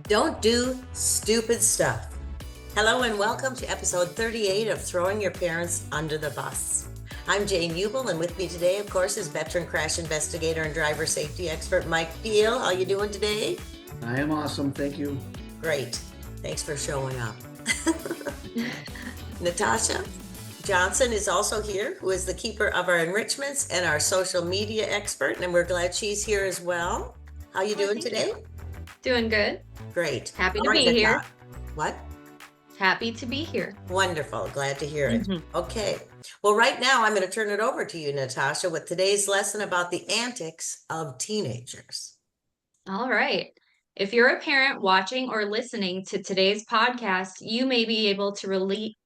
Don't do stupid stuff. Hello and welcome to episode 38 of Throwing Your Parents Under the Bus. I'm Jane Hubel, and with me today, of course, is veteran crash investigator and driver safety expert Mike Pehl. How you doing today? I am awesome, thank you. Great. Thanks for showing up. Natasha Johnson is also here, who is the keeper of our enrichments and our social media expert, and we're glad she's here as well. How you doing today? Doing good. Great. Happy to be here. What? Happy to be here. Wonderful. Glad to hear it. Okay. Well, right now I'm going to turn it over to you, Natasha, with today's lesson about the antics of teenagers. All right. If you're a parent watching or listening to today's podcast, you may be able to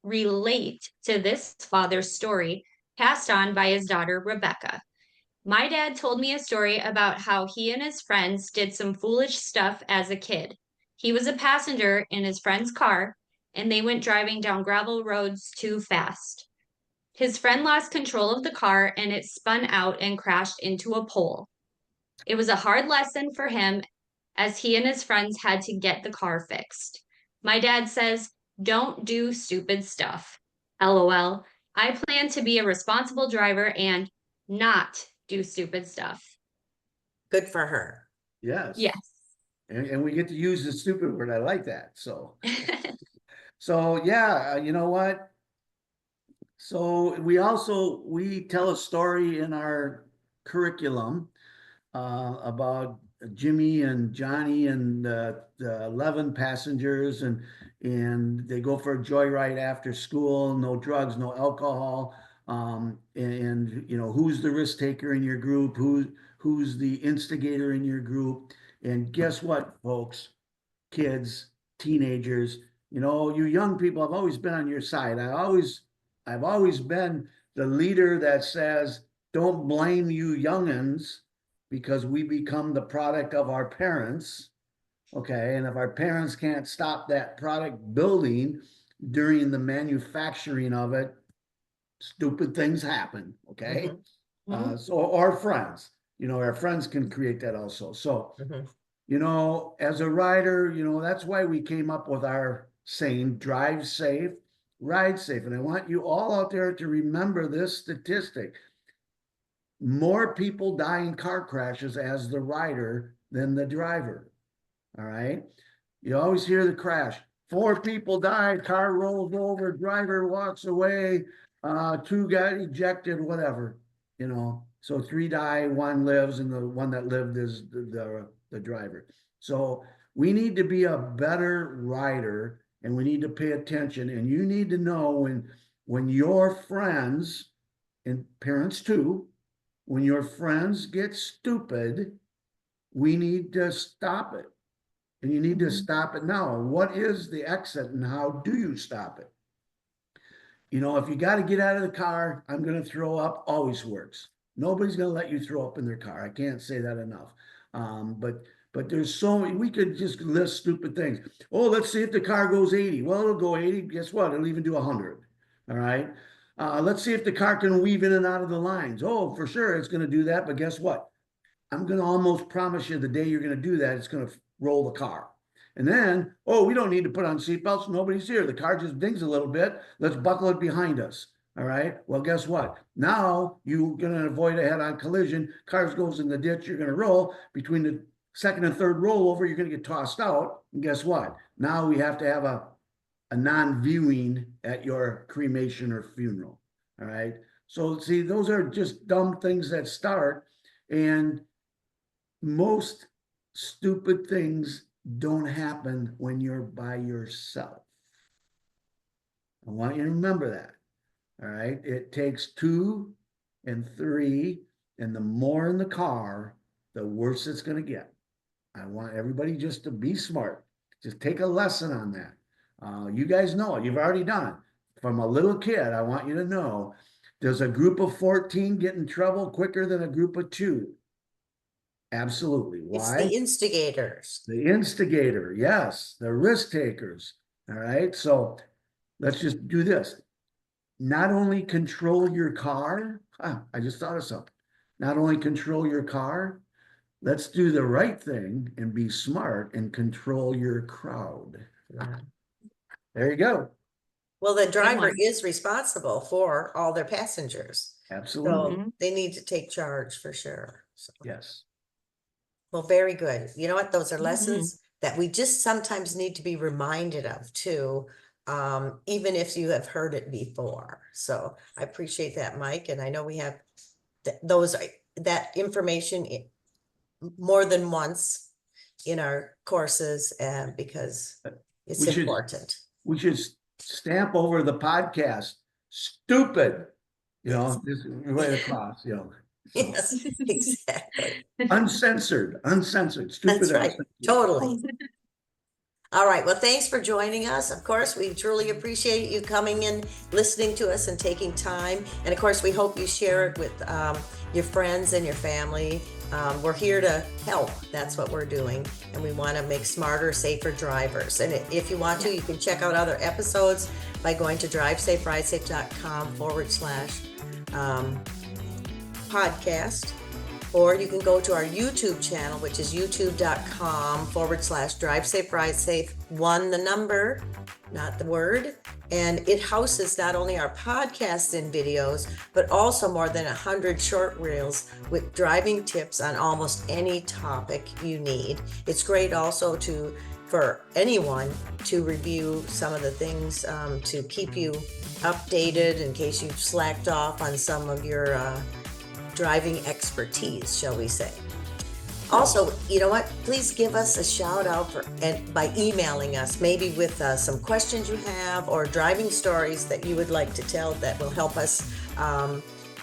relate to this father's story passed on by his daughter, Rebecca. My dad told me a story about how he and his friends did some foolish stuff as a kid. He was a passenger in his friend's car, and they went driving down gravel roads too fast. His friend lost control of the car, and it spun out and crashed into a pole. It was a hard lesson for him, as he and his friends had to get the car fixed. My dad says, "Don't do stupid stuff. LOL. I plan to be a responsible driver and not do stupid stuff." Good for her. Yes. Yes. And we get to use the stupid word. I like that. So yeah, you know what? So we tell a story in our curriculum about Jimmy and Johnny and the 11 passengers, and they go for a joyride after school. No drugs, no alcohol. And you know, who's the risk taker in your group? Who's the instigator in your group? And guess what, folks, kids, teenagers, you know, you young people, I've always been on your side. I've always been the leader that says, don't blame you youngins, because we become the product of our parents. Okay. And if our parents can't stop that product building during the manufacturing of it, stupid things happen. Okay. So our friends, you know, our friends can create that also. So, you know, as a rider, you know, that's why we came up with our saying, drive safe, ride safe. And I want you all out there to remember this statistic. More people die in car crashes as the rider than the driver. All right. You always hear the crash. 4 people died, car rolls over, driver walks away, 2 got ejected, whatever, you know. So 3 die, 1 lives, and the one that lived is the driver. So we need to be a better rider, and we need to pay attention. And you need to know when your friends, and parents too, when your friends get stupid, we need to stop it. And you need to stop it now. What is the exit and how do you stop it? You know, if you got to get out of the car, I'm going to throw up, always works. Nobody's going to let you throw up in their car. I can't say that enough. But there's so many, we could just list stupid things. Oh, let's see if the car goes 80. Well, it'll go 80. Guess what? It'll even do 100. All right. Let's see if the car can weave in and out of the lines. Oh, for sure, it's going to do that. But guess what? I'm going to almost promise you the day you're going to do that, it's going to roll the car. And then, oh, we don't need to put on seatbelts. Nobody's here. The car just dings a little bit. Let's buckle it behind us. All right. Well, guess what? Now you're going to avoid a head-on collision. Cars goes in the ditch. You're going to roll between the second and third rollover. You're going to get tossed out. And guess what? Now we have to have a non-viewing at your cremation or funeral. All right. So see, those are just dumb things that start, and most stupid things don't happen when you're by yourself. I want you to remember that. All right. It takes 2 and 3, and the more in the car, the worse it's going to get. I want everybody just to be smart. Just take a lesson on that. You guys know it. You've already done it. From a little kid, I want you to know, does a group of 14 get in trouble quicker than a group of 2? Absolutely. Why? It's the instigators. The instigator, yes, the risk takers. All right. So let's just do this. Not only control your car, I just thought of something. Not only control your car, Let's do the right thing and be smart and control your crowd. Yeah. There you go. Well, the driver one. is responsible for all their passengers. Absolutely. So they need to take charge for sure. So, Yes. well, very good. You know what? Those are Mhm. lessons that we just sometimes need to be reminded of too, even if you have heard it before. So I appreciate that, Mike. And I know we have that information more than once in our courses, because it's We should- important. We should stamp over the podcast, stupid, just right across, so. Yes, exactly. Uncensored, stupid. That's right. uncensored. Totally. All right. Well, thanks for joining us. Of course, we truly appreciate you coming in, listening to us, and taking time. And of course, we hope you share it with your friends and your family. We're here to help. That's what we're doing. And we want to make smarter, safer drivers. And if you want to, you can check out other episodes by going to drivesaferidesafe.com/podcast. Or you can go to our YouTube channel, which is youtube.com/drivesaferidesafe, 1 the number, not the word. And it houses not only our podcasts and videos, but also more than 100 short reels with driving tips on almost any topic you need. It's great also for anyone to review some of the things to keep you updated in case you've slacked off on some of your driving expertise, shall we say. Also, you know what? Please give us a shout out by emailing us, maybe with some questions you have or driving stories that you would like to tell that will help us,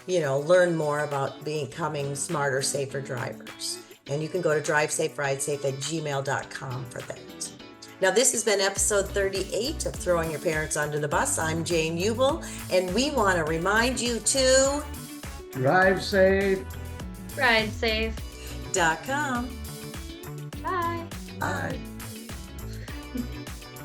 learn more about becoming smarter, safer drivers. And you can go to drivesaferidesafe@gmail.com for that. Now, this has been episode 38 of Throwing Your Parents Under the Bus. I'm Jane Ubel, and we want to remind you to Drive safe. Ride safe. .com. Bye. Bye.